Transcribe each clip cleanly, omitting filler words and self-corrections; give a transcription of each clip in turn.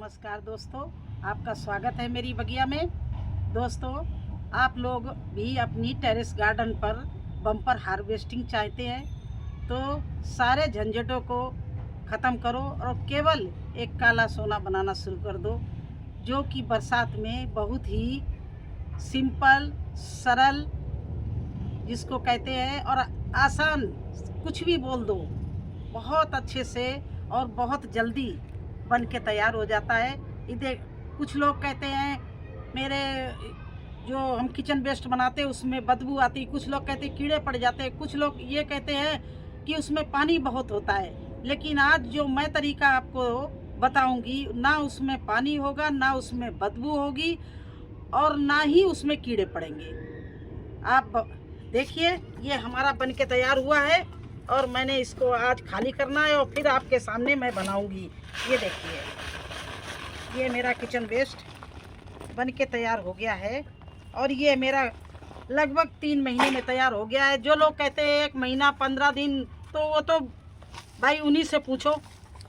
नमस्कार दोस्तों, आपका स्वागत है मेरी बगिया में। दोस्तों, आप लोग भी अपनी टेरेस गार्डन पर बम्पर हार्वेस्टिंग चाहते हैं तो सारे झंझटों को ख़त्म करो और केवल एक काला सोना बनाना शुरू कर दो, जो कि बरसात में बहुत ही सिंपल, सरल, जिसको कहते हैं, और आसान, कुछ भी बोल दो, बहुत अच्छे से और बहुत जल्दी बन के तैयार हो जाता है। इधर कुछ लोग कहते हैं मेरे जो हम किचन वेस्ट बनाते हैं उसमें बदबू आती, कुछ लोग कहते हैं कीड़े पड़ जाते हैं, कुछ लोग ये कहते हैं कि उसमें पानी बहुत होता है। लेकिन आज जो मैं तरीका आपको बताऊंगी, ना उसमें पानी होगा, ना उसमें बदबू होगी और ना ही उसमें कीड़े पड़ेंगे। आप देखिए, ये हमारा बन के तैयार हुआ है और मैंने इसको आज खाली करना है और फिर आपके सामने मैं बनाऊंगी। ये देखिए, ये मेरा किचन वेस्ट बन के तैयार हो गया है और ये मेरा लगभग 3 महीने में तैयार हो गया है। जो लोग कहते हैं 1 महीना 15 दिन, तो वो तो भाई उन्हीं से पूछो।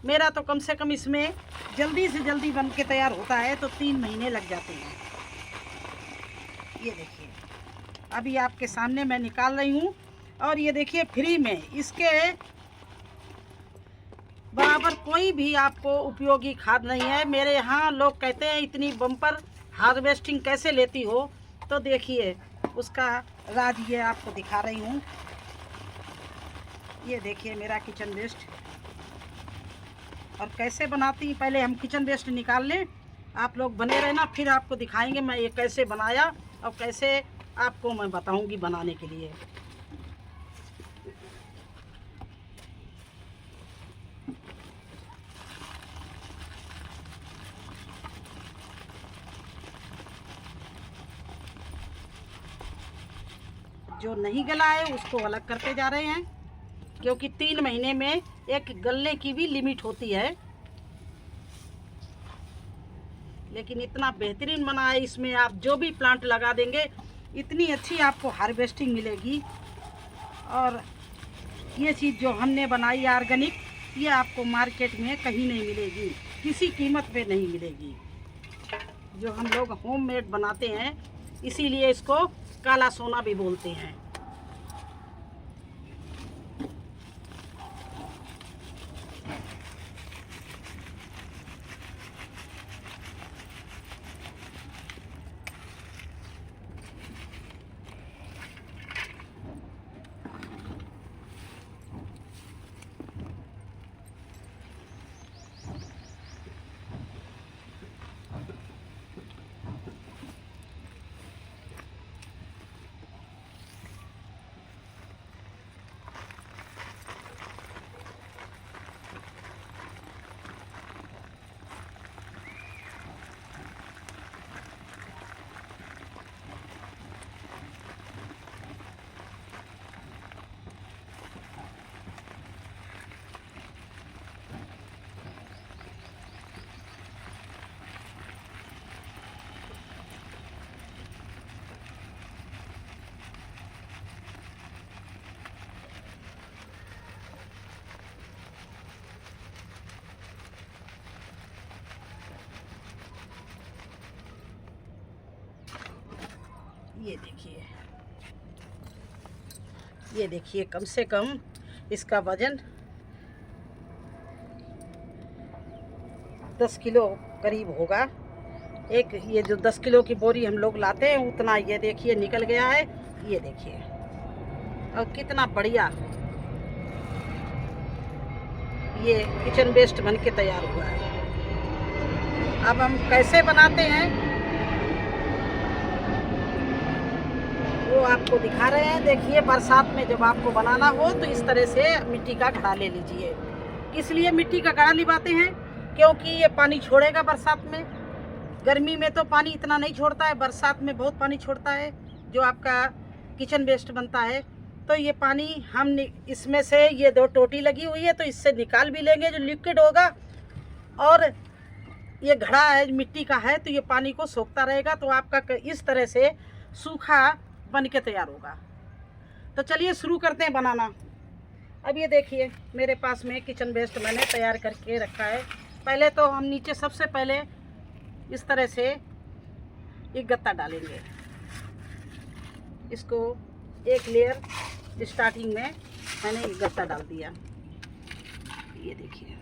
मेरा तो कम से कम इसमें जल्दी से जल्दी बन के तैयार होता है तो 3 महीने लग जाते हैं। ये देखिए, अभी आपके सामने मैं निकाल रही हूँ और ये देखिए, फ्री में इसके बराबर कोई भी आपको उपयोगी खाद नहीं है। मेरे यहाँ लोग कहते हैं इतनी बम्पर हार्वेस्टिंग कैसे लेती हो, तो देखिए उसका राज ये आपको दिखा रही हूँ। ये देखिए मेरा किचन वेस्ट, और कैसे बनाती, पहले हम किचन वेस्ट निकाल लें। आप लोग बने रहना, फिर आपको दिखाएंगे मैं ये कैसे बनाया और कैसे आपको मैं बताऊंगी बनाने के लिए। जो नहीं गला है उसको अलग करते जा रहे हैं, क्योंकि 3 महीने में एक गलने की भी लिमिट होती है। लेकिन इतना बेहतरीन बना है, इसमें आप जो भी प्लांट लगा देंगे इतनी अच्छी आपको हार्वेस्टिंग मिलेगी। और ये चीज़ जो हमने बनाई ऑर्गेनिक, ये आपको मार्केट में कहीं नहीं मिलेगी, किसी कीमत पे नहीं मिलेगी। जो हम लोग होममेड बनाते हैं, इसीलिए इसको काला सोना भी बोलते हैं। ये देखिए कम से कम इसका वजन 10 किलो करीब होगा। एक ये जो 10 किलो की बोरी हम लोग लाते हैं उतना ये देखिए निकल गया है। ये देखिए, और कितना बढ़िया ये किचन वेस्ट बन के तैयार हुआ है। अब हम कैसे बनाते हैं वो आपको दिखा रहे हैं। देखिए, बरसात में जब आपको बनाना हो तो इस तरह से मिट्टी का घड़ा ले लीजिए। किस लिए मिट्टी का घड़ा लिबाते हैं? क्योंकि ये पानी छोड़ेगा बरसात में। गर्मी में तो पानी इतना नहीं छोड़ता है, बरसात में बहुत पानी छोड़ता है जो आपका किचन वेस्ट बनता है। तो ये पानी हम इसमें से, ये 2 टोटी लगी हुई है तो इससे निकाल भी लेंगे जो लिक्विड होगा, और ये घड़ा है मिट्टी का है तो ये पानी को सोखता रहेगा। तो आपका इस तरह से सूखा बन के तैयार होगा। तो चलिए शुरू करते हैं बनाना। अब ये देखिए, मेरे पास में किचन वेस्ट मैंने तैयार करके रखा है। पहले तो हम नीचे सबसे पहले इस तरह से एक गत्ता डालेंगे। इसको एक लेयर स्टार्टिंग में मैंने एक गत्ता डाल दिया, ये देखिए।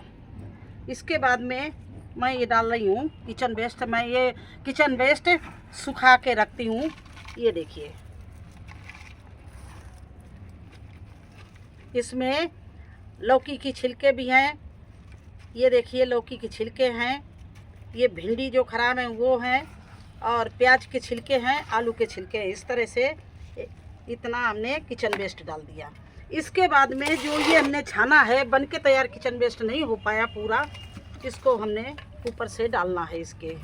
इसके बाद में मैं ये डाल रही हूँ किचन वेस्ट। मैं ये किचन वेस्ट सुखा के रखती हूँ, ये देखिए। इसमें लौकी की छिलके भी हैं, ये देखिए लौकी के छिलके हैं। ये भिंडी जो खराब है वो हैं, और प्याज के छिलके हैं, आलू के छिलके हैं। इस तरह से इतना हमने किचन वेस्ट डाल दिया। इसके बाद में जो ये हमने छाना है, बन के तैयार किचन वेस्ट नहीं हो पाया पूरा, इसको हमने ऊपर से डालना है इसके।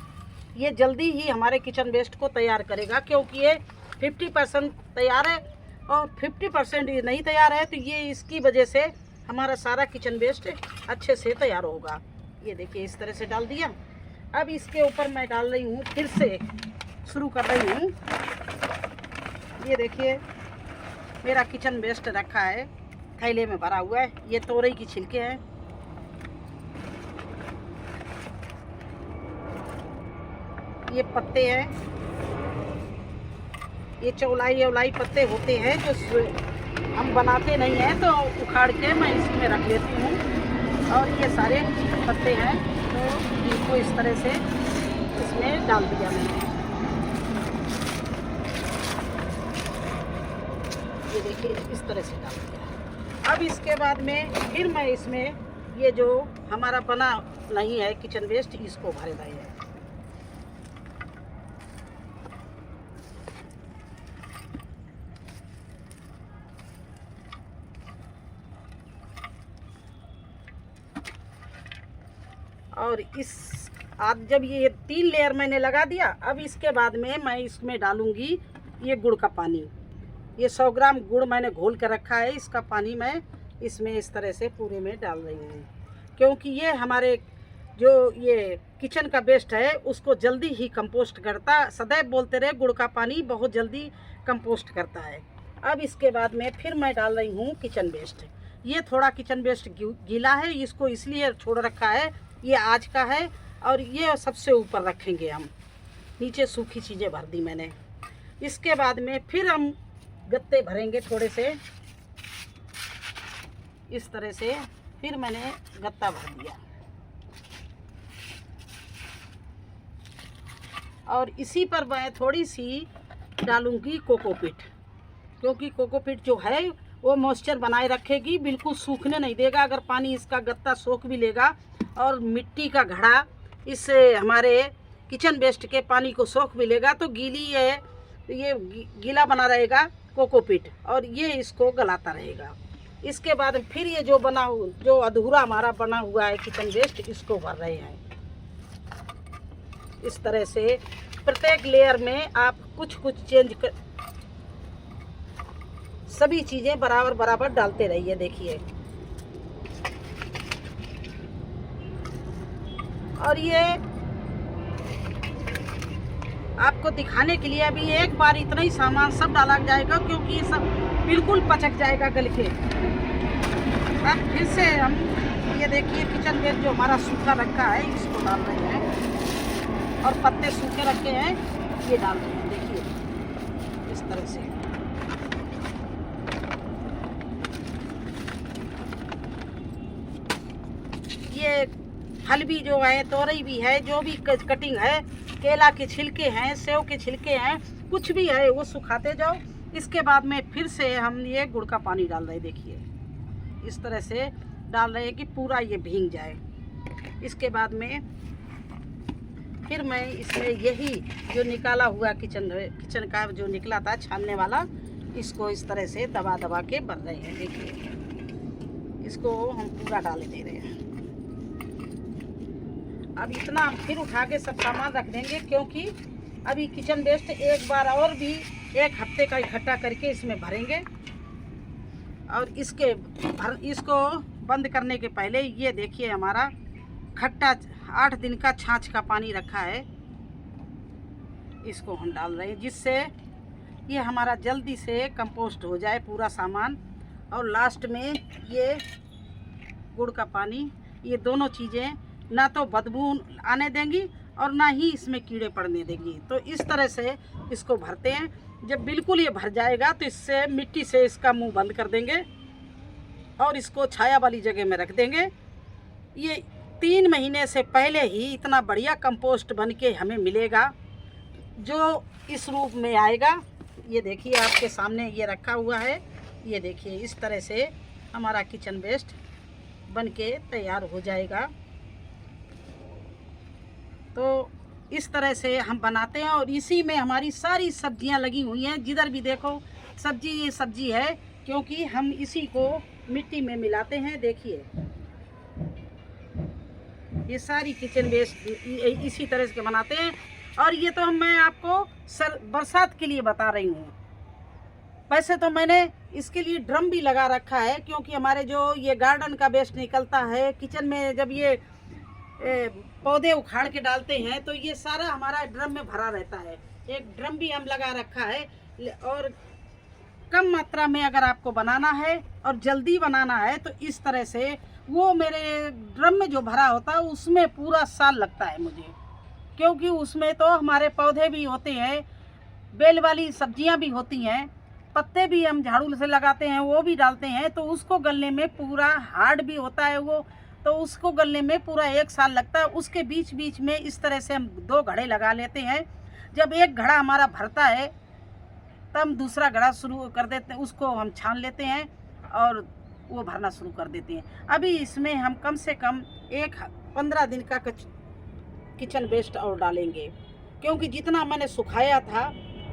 ये जल्दी ही हमारे किचन वेस्ट को तैयार करेगा, क्योंकि ये 50% तैयार है और 50% ये नहीं तैयार है, तो ये इसकी वजह से हमारा सारा किचन वेस्ट अच्छे से तैयार होगा। ये देखिए इस तरह से डाल दिया। अब इसके ऊपर मैं डाल रही हूँ, फिर से शुरू कर रही हूँ। ये देखिए मेरा किचन वेस्ट रखा है, थैले में भरा हुआ है। ये तोरई की छिलके हैं, ये पत्ते हैं, ये चौलाई पत्ते होते हैं जो हम बनाते नहीं हैं, तो उखाड़ के मैं इसमें रख लेती हूँ। और ये सारे पत्ते हैं, तो इनको इस तरह से इसमें डाल दिया मैंने। ये देखिए इस तरह से डाल दिया। अब इसके बाद में फिर मैं इसमें ये जो हमारा बना नहीं है किचन वेस्ट, इसको भर रहे हैं। और इस आज जब ये 3 लेयर मैंने लगा दिया, अब इसके बाद में मैं इसमें डालूंगी ये गुड़ का पानी। ये 100 ग्राम गुड़ मैंने घोल कर रखा है, इसका पानी मैं इसमें इस तरह से पूरे में डाल रही हूँ, क्योंकि ये हमारे जो ये किचन का वेस्ट है उसको जल्दी ही कंपोस्ट करता। सदैव बोलते रहे गुड़ का पानी बहुत जल्दी कंपोस्ट करता है। अब इसके बाद में फिर मैं डाल रही हूँ किचन वेस्ट। ये थोड़ा किचन वेस्ट गीला है, इसको इसलिए छोड़ रखा है, ये आज का है, और ये सबसे ऊपर रखेंगे हम। नीचे सूखी चीज़ें भर दी मैंने। इसके बाद में फिर हम गत्ते भरेंगे थोड़े से, इस तरह से। फिर मैंने गत्ता भर दिया, और इसी पर मैं थोड़ी सी डालूंगी कोकोपीट, क्योंकि कोकोपीट जो है वो मॉइस्चर बनाए रखेगी, बिल्कुल सूखने नहीं देगा। अगर पानी इसका गत्ता सोख भी लेगा और मिट्टी का घड़ा इस हमारे किचन वेस्ट के पानी को सोख भी लेगा, तो ये गीला बना रहेगा कोकोपीट, और ये इसको गलाता रहेगा। इसके बाद फिर ये जो अधूरा हमारा बना हुआ है किचन वेस्ट, इसको भर रहे हैं। इस तरह से प्रत्येक लेयर में आप कुछ चेंज कर, सभी चीज़ें बराबर बराबर डालते रहिए। देखिए, और ये आपको दिखाने के लिए अभी एक बार इतना ही सामान सब डाला जाएगा, क्योंकि ये सब बिल्कुल पचक जाएगा गल के। अब फिर से हम ये देखिए किचन वेस्ट जो हमारा सूखा रखा है इसको डाल रहे हैं, और पत्ते सूखे रखे हैं ये डाल रहे हैं। देखिए इस तरह से। ये फल भी जो है, तोरई भी है, जो भी कटिंग है, केला के छिलके हैं, सेव के छिलके हैं, कुछ भी है वो सुखाते जाओ। इसके बाद में फिर से हम ये गुड़ का पानी डाल रहे हैं। देखिए इस तरह से डाल रहे हैं कि पूरा ये भीग जाए। इसके बाद में फिर मैं इसमें यही जो निकाला हुआ किचन का जो निकला था छानने वाला, इसको इस तरह से दबा दबा के भर रहे हैं। देखिए इसको हम पूरा डाल दे रहे हैं। अब इतना हम फिर उठा के सब सामान रख देंगे, क्योंकि अभी किचन वेस्ट एक बार और भी 1 हफ्ते का इकट्ठा करके इसमें भरेंगे। और इसको बंद करने के पहले ये देखिए हमारा खट्टा 8 दिन का छाछ का पानी रखा है, इसको हम डाल रहे हैं, जिससे ये हमारा जल्दी से कंपोस्ट हो जाए पूरा सामान। और लास्ट में ये गुड़ का पानी, ये दोनों चीज़ें ना तो बदबू आने देंगी और ना ही इसमें कीड़े पड़ने देंगी। तो इस तरह से इसको भरते हैं। जब बिल्कुल ये भर जाएगा तो इससे मिट्टी से इसका मुंह बंद कर देंगे और इसको छाया वाली जगह में रख देंगे। ये 3 महीने से पहले ही इतना बढ़िया कंपोस्ट बन के हमें मिलेगा, जो इस रूप में आएगा। ये देखिए आपके सामने ये रखा हुआ है। ये देखिए इस तरह से हमारा किचन वेस्ट बन के तैयार हो जाएगा। तो इस तरह से हम बनाते हैं और इसी में हमारी सारी सब्जियां लगी हुई हैं। जिधर भी देखो सब्जी ये सब्जी है, क्योंकि हम इसी को मिट्टी में मिलाते हैं। देखिए ये सारी किचन वेस्ट इसी तरह से बनाते हैं। और ये तो मैं आपको बरसात के लिए बता रही हूँ। वैसे तो मैंने इसके लिए ड्रम भी लगा रखा है, क्योंकि हमारे जो ये गार्डन का वेस्ट निकलता है किचन में, जब ये पौधे उखाड़ के डालते हैं तो ये सारा हमारा ड्रम में भरा रहता है। एक ड्रम भी हम लगा रखा है। और कम मात्रा में अगर आपको बनाना है और जल्दी बनाना है तो इस तरह से वो मेरे ड्रम में जो भरा होता है उसमें पूरा साल लगता है मुझे, क्योंकि उसमें तो हमारे पौधे भी होते हैं, बेल वाली सब्जियां भी होती हैं, पत्ते भी हम झाड़ू से लगाते हैं वो भी डालते हैं। तो उसको गलने में पूरा हार्ड भी होता है वो, तो उसको गलने में पूरा 1 साल लगता है। उसके बीच बीच में इस तरह से हम 2 घड़े लगा लेते हैं। जब एक घड़ा हमारा भरता है तब हम दूसरा घड़ा शुरू कर देते हैं, उसको हम छान लेते हैं और वो भरना शुरू कर देते हैं। अभी इसमें हम कम से कम 15 दिन का किचन वेस्ट और डालेंगे, क्योंकि जितना मैंने सुखाया था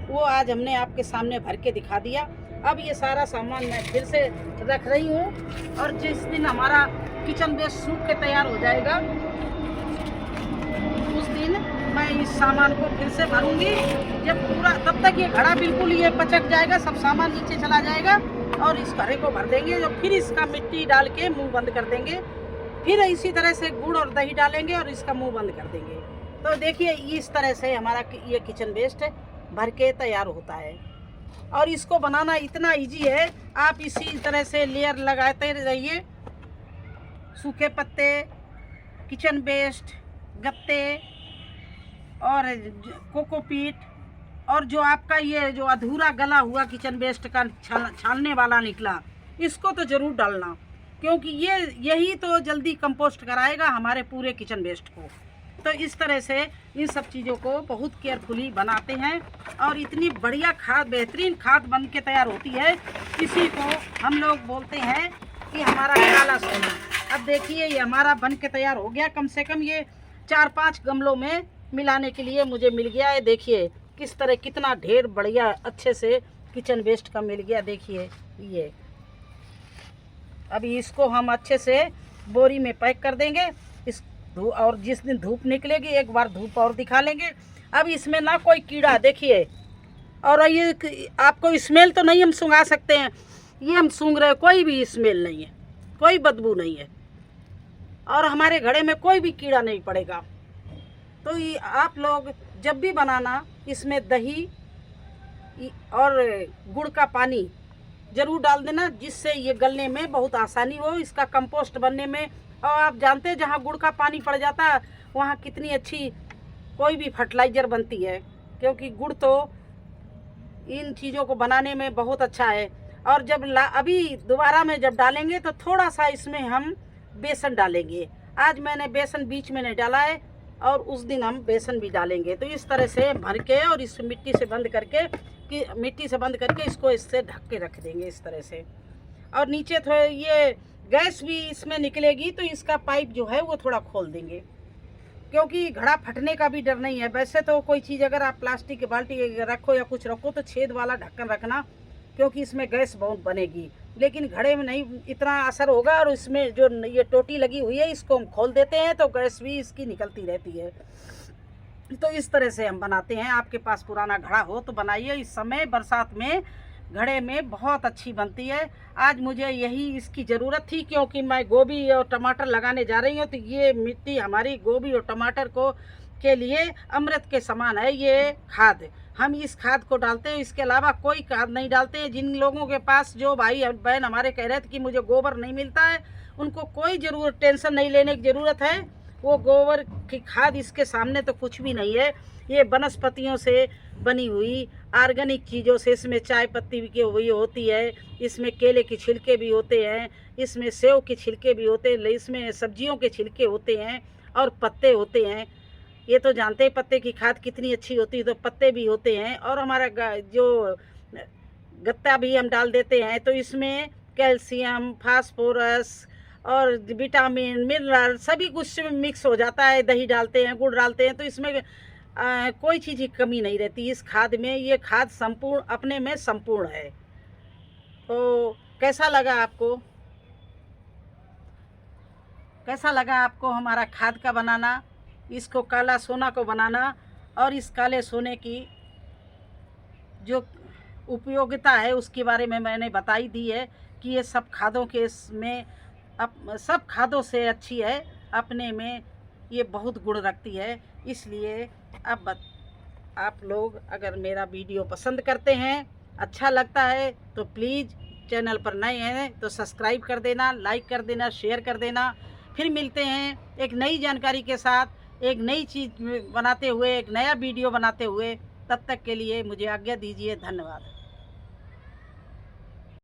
वो आज हमने आपके सामने भर के दिखा दिया। अब ये सारा सामान मैं फिर से रख रही हूँ और जिस दिन हमारा किचन वेस्ट सूख के तैयार हो जाएगा उस दिन मैं इस सामान को फिर से भरूंगी। जब पूरा, तब तक ये घड़ा बिल्कुल ये पचक जाएगा, सब सामान नीचे चला जाएगा और इस घड़े को भर देंगे। जो फिर इसका मिट्टी डाल के मुंह बंद कर देंगे। फिर इसी तरह से गुड़ और दही डालेंगे और इसका मुंह बंद कर देंगे। तो देखिए इस तरह से हमारा ये किचन वेस्ट भर के तैयार होता है। और इसको बनाना इतना इजी है, आप इसी तरह से लेयर लगाते रहिए। सूखे पत्ते, किचन वेस्ट, गत्ते और कोकोपीट, और जो आपका ये जो अधूरा गला हुआ किचन वेस्ट का छानने वाला निकला, इसको तो ज़रूर डालना, क्योंकि यही तो जल्दी कंपोस्ट कराएगा हमारे पूरे किचन वेस्ट को। तो इस तरह से इन सब चीज़ों को बहुत केयरफुली बनाते हैं और इतनी बढ़िया खाद, बेहतरीन खाद बन के तैयार होती है। इसी को हम लोग बोलते हैं कि हमारा काला सोना। अब देखिए ये हमारा बन के तैयार हो गया। कम से कम ये 4-5 गमलों में मिलाने के लिए मुझे मिल गया है। देखिए किस तरह कितना ढेर बढ़िया अच्छे से किचन वेस्ट का मिल गया। देखिए ये अभी इसको हम अच्छे से बोरी में पैक कर देंगे। और जिस दिन धूप निकलेगी एक बार धूप और दिखा लेंगे। अब इसमें ना कोई कीड़ा, देखिए, और ये आपको स्मेल तो नहीं हम सूंघा सकते हैं, ये हम सूंघ रहे, कोई भी स्मेल नहीं है, कोई बदबू नहीं है और हमारे घड़े में कोई भी कीड़ा नहीं पड़ेगा। तो ये आप लोग जब भी बनाना इसमें दही और गुड़ का पानी ज़रूर डाल देना, जिससे ये गलने में बहुत आसानी हो, इसका कंपोस्ट बनने में। और आप जानते हैं जहाँ गुड़ का पानी पड़ जाता है वहाँ कितनी अच्छी कोई भी फर्टिलाइज़र बनती है, क्योंकि गुड़ तो इन चीज़ों को बनाने में बहुत अच्छा है। और जब अभी दोबारा में जब डालेंगे तो थोड़ा सा इसमें हम बेसन डालेंगे। आज मैंने बेसन बीच में नहीं डाला है और उस दिन हम बेसन भी डालेंगे। तो इस तरह से भर के और इस मिट्टी से बंद करके इसको इससे ढक के रख देंगे इस तरह से। और नीचे थोड़े ये गैस भी इसमें निकलेगी तो इसका पाइप जो है वो थोड़ा खोल देंगे, क्योंकि घड़ा फटने का भी डर नहीं है। वैसे तो कोई चीज़ अगर आप प्लास्टिक की बाल्टी रखो या कुछ रखो तो छेद वाला ढक्कन रखना, क्योंकि इसमें गैस बहुत बनेगी। लेकिन घड़े में नहीं इतना असर होगा। और इसमें जो ये टोटी लगी हुई है इसको हम खोल देते हैं तो गैस भी इसकी निकलती रहती है। तो इस तरह से हम बनाते हैं। आपके पास पुराना घड़ा हो तो बनाइए। इस समय बरसात में घड़े में बहुत अच्छी बनती है। आज मुझे यही इसकी ज़रूरत थी, क्योंकि मैं गोभी और टमाटर लगाने जा रही हूँ। तो ये मिट्टी हमारी गोभी और टमाटर को के लिए अमृत के समान है। ये खाद हम इस खाद को डालते हैं, इसके अलावा कोई खाद नहीं डालते हैं। जिन लोगों के पास, जो भाई बहन हमारे कह रहे थे कि मुझे गोबर नहीं मिलता है, उनको कोई टेंशन नहीं लेने की ज़रूरत है। वो गोबर की खाद इसके सामने तो कुछ भी नहीं है। ये वनस्पतियों से बनी हुई ऑर्गेनिक चीज़ों से, इसमें चाय पत्ती की हुई होती है, इसमें केले के छिलके भी होते हैं, इसमें सेव के छिलके भी होते हैं, इसमें सब्जियों के छिलके होते हैं और पत्ते होते हैं। ये तो जानते हैं पत्ते की खाद कितनी अच्छी होती है, तो पत्ते भी होते हैं। और हमारा जो गत्ता भी हम डाल देते हैं, तो इसमें कैल्शियम, फास्फोरस और विटामिन, मिनरल सभी कुछ मिक्स हो जाता है। दही डालते हैं, गुड़ डालते हैं, तो इसमें कोई चीज़ की कमी नहीं रहती इस खाद में। ये खाद संपूर्ण अपने में संपूर्ण है। तो कैसा लगा आपको, कैसा लगा आपको हमारा खाद का बनाना, इसको काला सोना को बनाना? और इस काले सोने की जो उपयोगिता है उसके बारे में मैंने बताई दी है कि ये सब खादों के इसमें सब खादों से अच्छी है, अपने में ये बहुत गुण रखती है। इसलिए अब आप लोग अगर मेरा वीडियो पसंद करते हैं, अच्छा लगता है, तो प्लीज़ चैनल पर नए हैं तो सब्सक्राइब कर देना, लाइक कर देना, शेयर कर देना। फिर मिलते हैं एक नई जानकारी के साथ, एक नई चीज़ बनाते हुए, एक नया वीडियो बनाते हुए। तब तक के लिए मुझे आज्ञा दीजिए। धन्यवाद।